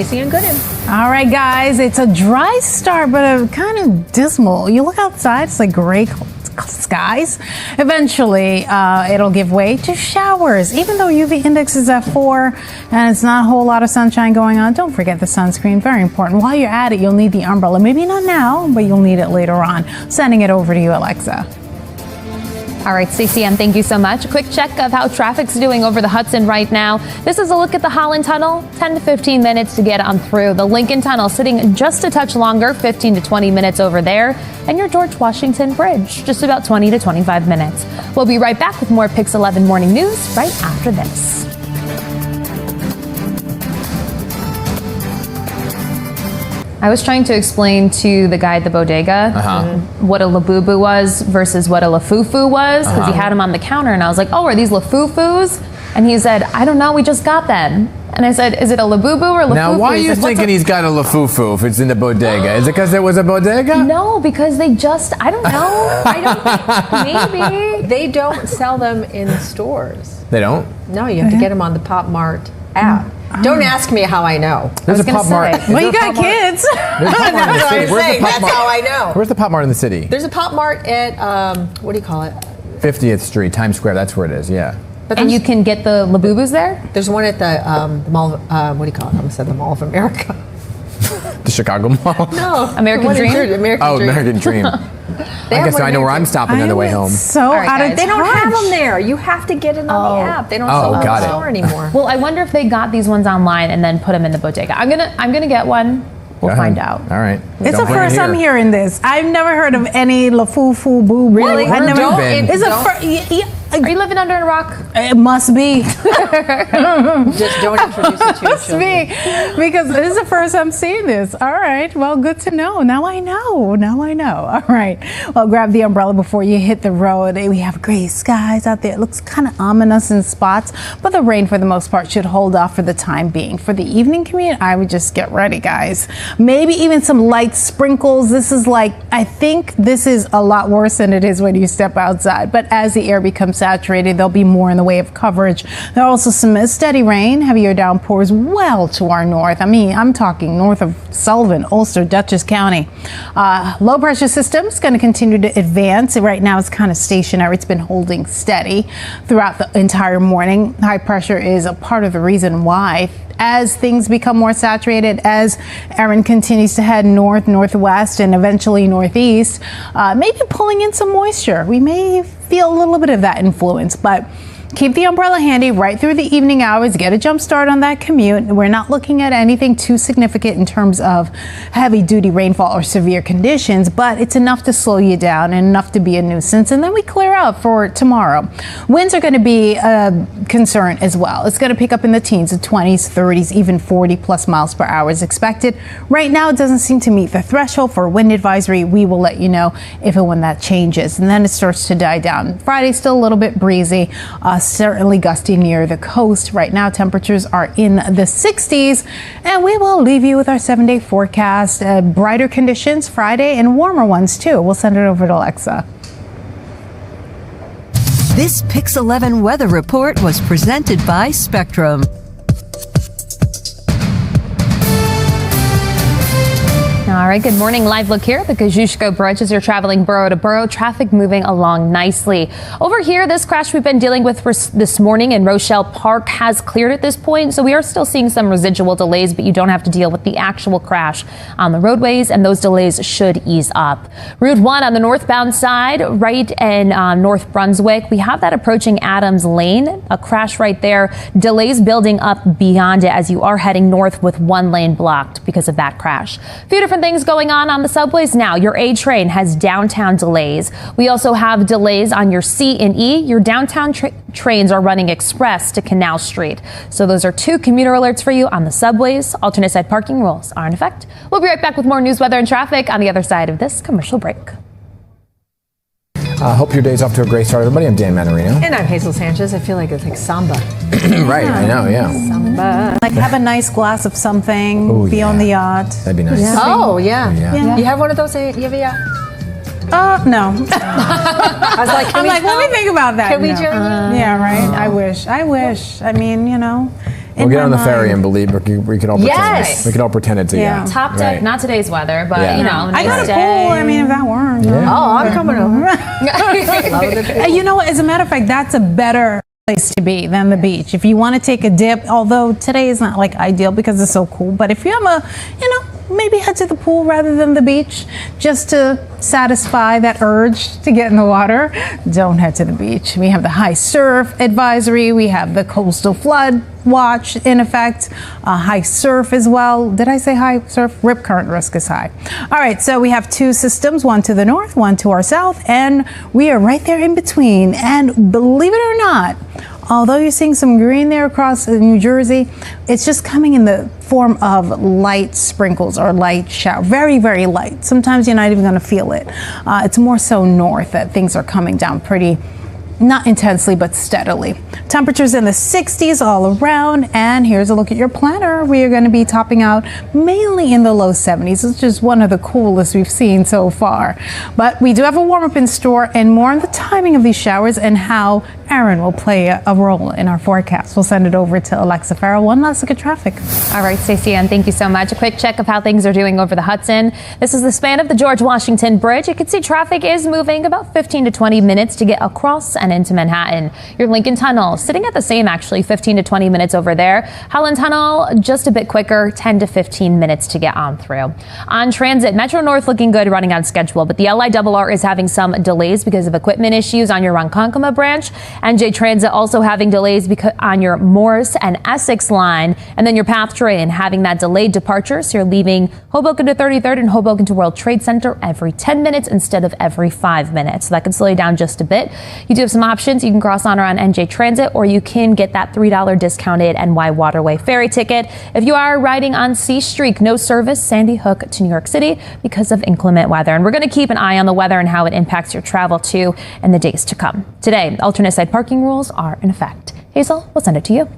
Stacy-Ann Gooden. All right, guys, it's a dry start, but a kind of dismal. You look outside, it's like gray skies. Eventually, it'll give way to showers. Even though UV index is at 4 and it's not a whole lot of sunshine going on, don't forget the sunscreen. Very important. While you're at it, you'll need the umbrella. Maybe not now, but you'll need it later on. Sending it over to you, Alexa. All right, Stacy-Ann, thank you so much. A quick check of how traffic's doing over the Hudson right now. This is a look at the Holland Tunnel, 10 to 15 minutes to get on through. The Lincoln Tunnel sitting just a touch longer, 15 to 20 minutes over there. And your George Washington Bridge, just about 20 to 25 minutes. We'll be right back with more PIX11 Morning News right after this. I was trying to explain to the guy at the bodega what a labubu was versus what a lafufu was, because he had them on the counter, and I was like, oh, are these lafufus? And he said, I don't know, we just got them. And I said, is it a labubu or lafufu? Now, why are you thinking he's got a lafufu if it's in the bodega? Is it because there was a bodega? No, because they just, I don't know. Maybe. They don't sell them in stores. They don't? No, you have to get them on the Mart app. Don't ask me how I know. There's a Mart. Well, you got kids. There's a Mart in the city. That's how I know. Where's the Mart in the city? There's a Mart at, what do you call it? 50th Street, Times Square. That's where it is, yeah. And you can get the labubus there? There's one at the Mall of, what do you call it? I almost said the Mall of America. The Chicago Mall? No. American Dream? American Dream. I guess I know where I'm stopping on the way home. So out of They don't have them there. You have to get it on the app. They don't sell them in the store anymore. Well, I wonder if they got these ones online and then put them in the bodega. I'm gonna get one. We'll find out. All right. It's the first I'm hearing this. I've never heard of any lafufu boo. Really? I never. It's a first. Are you living under a rock? It must be. Just don't introduce it to your children. Must be, because this is the first I'm seeing this. All right, well, good to know. Now I know. All right, well, grab the umbrella before you hit the road. We have gray skies out there. It looks kind of ominous in spots, but the rain for the most part should hold off for the time being. For the evening commute, I would just get ready, guys. Maybe even some light sprinkles. This is I think this is a lot worse than it is when you step outside, but as the air becomes saturated, there'll be more in the way of coverage. There are also some steady rain, heavier downpours well to our north. I mean, I'm talking north of Sullivan, Ulster, Dutchess County. Low pressure system is going to continue to advance. Right now it's kind of stationary. It's been holding steady throughout the entire morning. High pressure is a part of the reason why. As things become more saturated, as Erin continues to head north, northwest, and eventually northeast, maybe pulling in some moisture. We may feel a little bit of that influence, but keep the umbrella handy right through the evening hours. Get a jump start on that commute. We're not looking at anything too significant in terms of heavy duty rainfall or severe conditions, but it's enough to slow you down and enough to be a nuisance. And then we clear out for tomorrow. Winds are going to be a concern as well. It's going to pick up in the teens, the 20s, 30s, even 40 plus miles per hour is expected. Right now, it doesn't seem to meet the threshold for a wind advisory. We will let you know if and when that changes. And then it starts to die down. Friday, still a little bit breezy. Certainly gusty near the coast. Right now, temperatures are in the 60s, and we will leave you with our 7-day forecast. Brighter conditions Friday and warmer ones too. We'll send it over to Alexa. This PIX11 weather report was presented by Spectrum. All right, good morning. Live look here at the Kosciuszko Bridge as you're traveling borough to borough. Traffic moving along nicely. Over here, this crash we've been dealing with this morning in Rochelle Park has cleared at this point, so we are still seeing some residual delays, but you don't have to deal with the actual crash on the roadways, and those delays should ease up. Route 1 on the northbound side, right in North Brunswick, we have that approaching Adams Lane. A crash right there. Delays building up beyond it as you are heading north with one lane blocked because of that crash. A few different things going on the subways now. Your A train has downtown delays. We also have delays on your C and E. Your downtown trains are running express to Canal Street. So those are 2 commuter alerts for you on the subways. Alternate side parking rules are in effect. We'll be right back with more news, weather, and traffic on the other side of this commercial break. Hope your day's off to a great start, everybody. I'm Dan Manarino. And I'm Hazel Sanchez. I feel like it's like samba. Right, I know, yeah. Samba. Like have a nice glass of something, be on the yacht. That'd be nice. Oh, yeah. Yeah. You have one of those? You have a yacht? No. I was like, let me think about that. Can we join you? Yeah, right. I wish. I mean, We'll get on the ferry and believe we can all pretend. Yes. We can all pretend it's a Yeah. yacht. Top deck, Right. not today's weather, but Yeah. you know, I got a nice pool. I day. mean, if that works. Yeah. Oh, I'm coming over. And you know what? As a matter of fact, that's a better place to be than the beach. If you want to take a dip, although today is not like ideal because it's so cool, but if you have maybe head to the pool rather than the beach just to satisfy that urge to get in the water, don't head to the beach. We have the high surf advisory. We have the coastal flood watch in effect, high surf as well. Did I say high surf? Rip current risk is high. All right, so we have two systems, one to the north, one to our south, and we are right there in between. And believe it or not, although you're seeing some green there across New Jersey, it's just coming in the form of light sprinkles or light shower. Very, very light. Sometimes you're not even going to feel it. It's more so north that things are coming down pretty, not intensely, but steadily. Temperatures in the 60s all around. And here's a look at your planner. We are going to be topping out mainly in the low 70s. It's just one of the coolest we've seen so far. But we do have a warm up in store and more on the timing of these showers and how Aaron will play a role in our forecast. We'll send it over to Alexa Farrell. One last look at traffic. All right, Stacy-Ann, thank you so much. A quick check of how things are doing over the Hudson. This is the span of the George Washington Bridge. You can see traffic is moving about 15 to 20 minutes to get across and into Manhattan. Your Lincoln Tunnel sitting at the same, actually, 15 to 20 minutes over there. Holland Tunnel just a bit quicker, 10 to 15 minutes to get on through. On transit, Metro North looking good, running on schedule, but the LIRR is having some delays because of equipment issues on your Ronkonkoma branch. NJ Transit also having delays because on your Morris and Essex line, and then your Path train having that delayed departure. So you're leaving Hoboken to 33rd and Hoboken to World Trade Center every 10 minutes instead of every 5 minutes. So that can slow you down just a bit. You do have some options. You can cross on or on NJ Transit, or you can get that $3 discounted NY Waterway ferry ticket. If you are riding on C Streak, no service Sandy Hook to New York City because of inclement weather. And we're going to keep an eye on the weather and how it impacts your travel too in the days to come. Today, alternate side parking rules are in effect. Hazel, we'll send it to you.